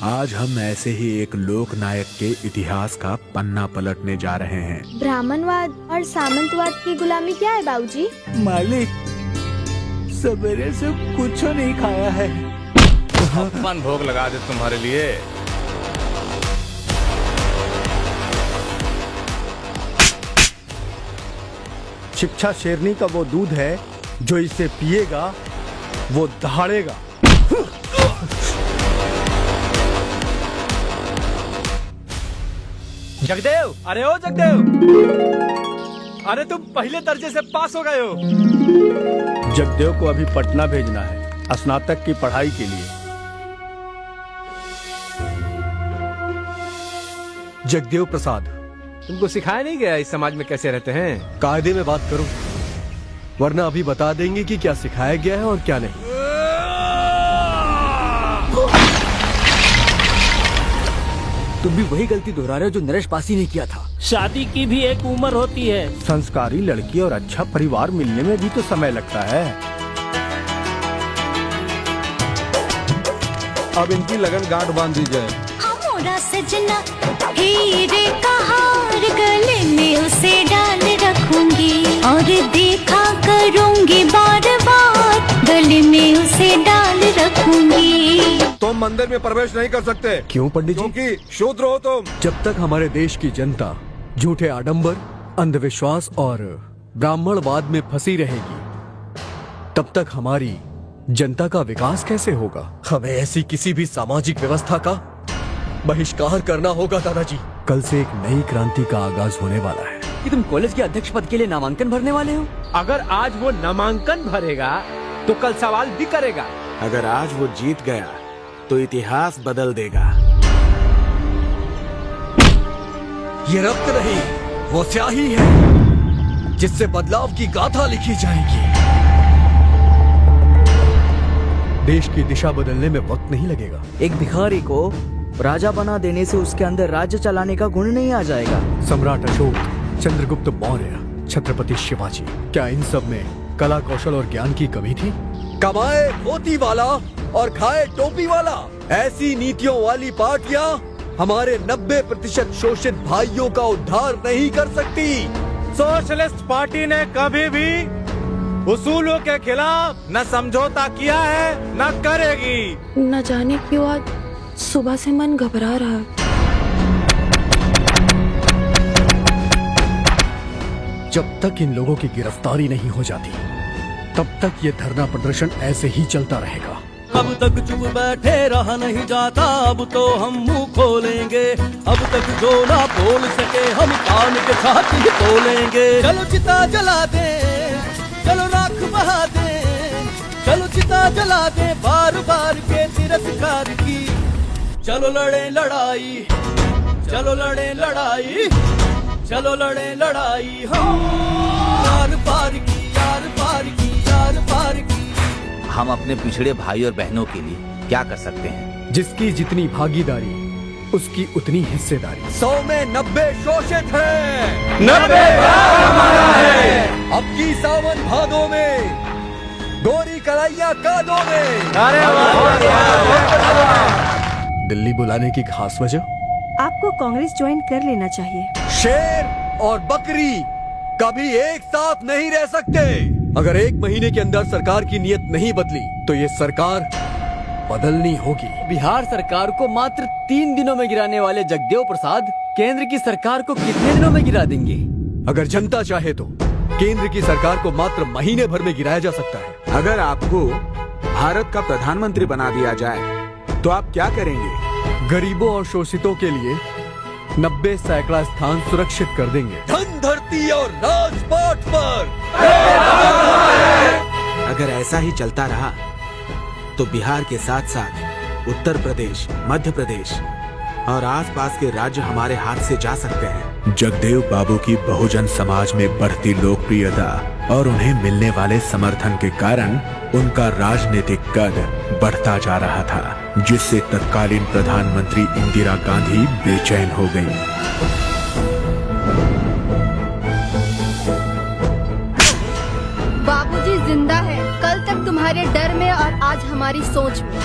आज हम ऐसे ही एक लोक नायक के इतिहास का पन्ना पलटने जा रहे हैं। ब्राह्मणवाद और सामंतवाद की गुलामी क्या है बाबूजी? मालिक, सवेरे से कुछ नहीं खाया है। अपन भोग लगा दे तुम्हारे लिए। शिक्षा शेरनी का वो दूध है जो इसे पिएगा वो दहाड़ेगा। जगदेव, अरे ओ जगदेव, अरे तुम पहले दर्जे से पास हो गए हो। जगदेव को अभी पटना भेजना है स्नातक की पढ़ाई के लिए। जगदेव प्रसाद, तुमको सिखाया नहीं गया इस समाज में कैसे रहते हैं? कायदे में बात करो, वरना अभी बता देंगे कि क्या सिखाया गया है और क्या नहीं। तुम भी वही गलती दोहरा रहे हो जो नरेश पासी ने किया था। शादी की भी एक उम्र होती है। संस्कारी लड़की और अच्छा परिवार मिलने में भी तो समय लगता है। अब इनकी लगन गांठ बांध दी जाए। हमारा सजना हीरे का हार गले में उसे डाल रखूंगी और देखा करूंगी बार बार गले में उसे डाल रखूंगी। तुम मंदिर में प्रवेश नहीं कर सकते। क्यों पंडित जी? क्योंकि शूद्र हो तुम। जब तक हमारे देश की जनता झूठे आडंबर, अंधविश्वास और ब्राह्मणवाद में फंसी रहेगी, तब तक हमारी जनता का विकास कैसे होगा? हमें ऐसी किसी भी सामाजिक व्यवस्था का बहिष्कार करना होगा दादाजी। कल से एक नई क्रांति का आगाज होने वाला है। कि तुम कॉलेज के अध्यक्ष पद के लिए नामांकन भरने वाले हो? अगर आज वो नामांकन भरेगा तो कल सवाल भी करेगा। अगर आज वो जीत गया तो इतिहास बदल देगा। ये रक्त नहीं, वो स्याही है जिससे बदलाव की गाथा लिखी जाएगी। देश की दिशा बदलने में वक्त नहीं लगेगा। एक भिखारी को राजा बना देने से उसके अंदर राज्य चलाने का गुण नहीं आ जाएगा। सम्राट अशोक, चंद्रगुप्त मौर्य, छत्रपति शिवाजी, क्या इन सब में कला, कौशल और ज्ञान की कमी थी? कमाए धोती वाला और खाए टोपी वाला, ऐसी नीतियों वाली पार्टियां हमारे 90% शोषित भाइयों का उद्धार नहीं कर सकती। सोशलिस्ट पार्टी ने कभी भी उसूलों के खिलाफ न समझौता किया है न करेगी। न जाने क्यों आज सुबह से मन घबरा रहा है। जब तक इन लोगों की गिरफ्तारी नहीं हो जाती तब तक ये धरना प्रदर्शन ऐसे ही चलता रहेगा। अब तक चुप बैठे रहा नहीं जाता, अब तो हम मुंह खोलेंगे। अब तक जो ना बोल सके हम कान के छाती तोलेंगे। चलो चिता जला दे, चलो राख बहा दे, चलो चिता जला दे बार बार के तिरस्कार की। चलो लड़े लड़ाई, चलो लड़े लड़ाई, चलो लड़े लड़ाई हम यार पार की, यार पार की, यार पार की। हम अपने पिछड़े भाई और बहनों के लिए क्या कर सकते हैं? जिसकी जितनी भागीदारी उसकी उतनी हिस्सेदारी। 100 में 90 शोषित है, 90 भाग हमारा है। अब की सावन भादों में गोरी कलाइयां कादों में। अरे दिल्ली बुलाने की खास वजह? आपको कांग्रेस ज्वाइन कर लेना चाहिए। शेर और बकरी कभी एक साथ नहीं रह सकते। अगर एक महीने के अंदर सरकार की नीयत नहीं बदली तो ये सरकार बदलनी होगी। बिहार सरकार को मात्र 3 दिनों में गिराने वाले जगदेव प्रसाद केंद्र की सरकार को कितने दिनों में गिरा देंगे? अगर जनता चाहे तो केंद्र की सरकार को मात्र महीने भर में गिराया जा सकता है। अगर आपको भारत का प्रधानमंत्री बना दिया जाए तो आप क्या करेंगे? गरीबों और शोषितों के लिए 90 सैकड़ा स्थान सुरक्षित कर देंगे। धन धरती और राजपाट पर। अगर ऐसा ही चलता रहा तो बिहार के साथ साथ उत्तर प्रदेश, मध्य प्रदेश और आसपास के राज्य हमारे हाथ से जा सकते हैं। जगदेव बाबू की बहुजन समाज में बढ़ती लोकप्रियता और उन्हें मिलने वाले समर्थन के कारण उनका राजनीतिक कद बढ़ता जा रहा था, जिससे तत्कालीन प्रधानमंत्री इंदिरा गांधी बेचैन हो गईं। बाबूजी जिंदा है, कल तक तुम्हारे डर में और आज हमारी सोच में।